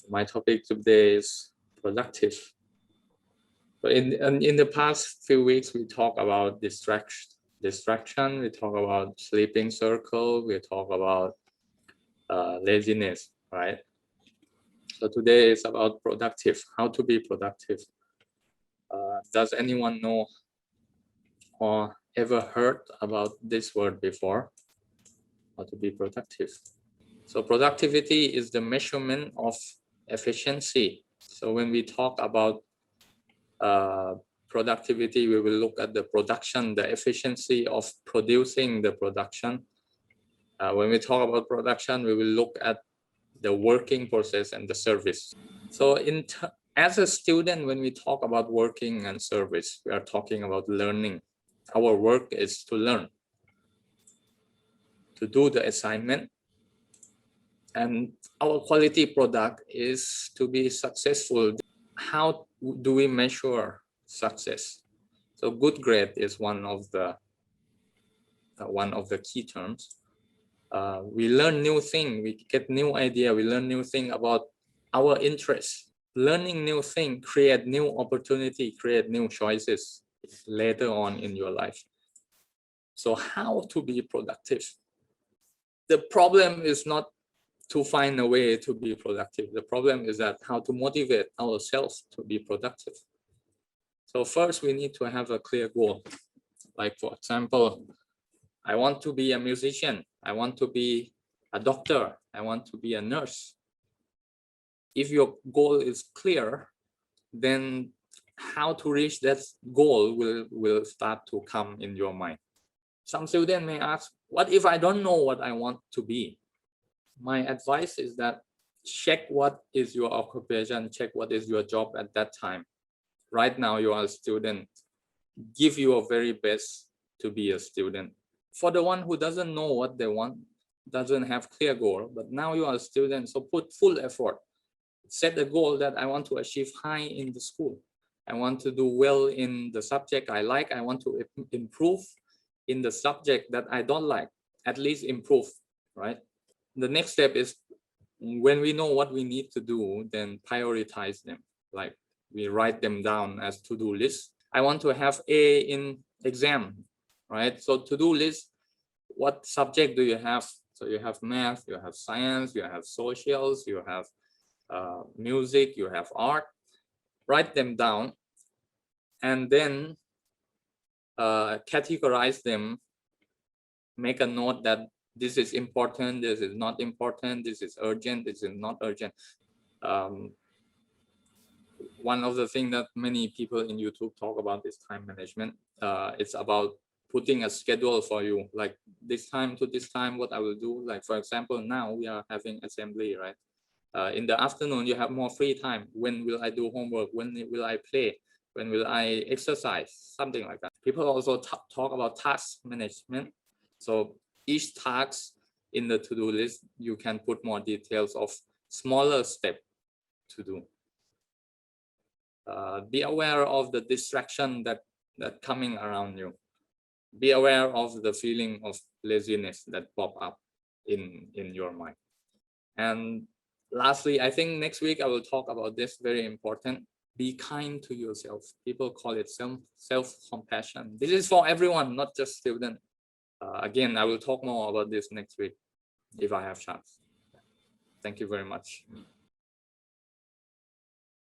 My topic today is productive. So in the past few weeks, we talk about distraction. We talk about sleeping circle. We talk about laziness, right? So today is about productive. How to be productive. Does anyone know or ever heard about this word before? How to be productive. So productivity is the measurement of efficiency. So when we talk about productivity, we will look at the production, the efficiency of producing the production. When we talk about production, we will look at the working process and the service. So as a student, when we talk about working and service, we are talking about learning. Our work is to learn, to do the assignment, and our quality product is to be successful. How do we measure success? So good grade is one of the key terms. We learn new thing, we get new idea, we learn new thing about our interests. Learning new thing create new opportunity, create new choices later on in your life. So how to be productive? The problem is not to find a way to be productive. The problem is that how to motivate ourselves to be productive. So first we need to have a clear goal. Like for example, I want to be a musician. I want to be a doctor. I want to be a nurse. If your goal is clear, then how to reach that goal will start to come in your mind. Some students may ask, what if I don't know what I want to be? My advice is that check what is your occupation, check what is your job at that time. Right now you are a student. Give your very best to be a student. For the one who doesn't know what they want, doesn't have clear goal, but now you are a student, so put full effort. Set a goal that I want to achieve high in the school. I want to do well in the subject I like. I want to improve in the subject that I don't like, at least improve, right? The next step is when we know what we need to do, then prioritize them. Like we write them down as to-do list. I want to have A in exam, right? So to-do list, what subject do you have? So you have math, you have science, you have socials, you have music, you have art. Write them down and then categorize them. Make a note that this is important, this is not important, this is urgent, this is not urgent. One of the things that many people in YouTube talk about is time management. It's about putting a schedule for you, like this time to this time, what I will do. Like for example, now we are having assembly, right? In the afternoon, you have more free time. When will I do homework? When will I play? When will I exercise? Something like that. People also talk about task management. So each task in the to-do list, you can put more details of smaller step to do. Be aware of the distraction that coming around you. Be aware of the feeling of laziness that pop up in your mind. And lastly, I think next week I will talk about this, very important. Be kind to yourself. People call it self-compassion. This is for everyone, not just students. Again, I will talk more about this next week if I have chance. Thank you very much.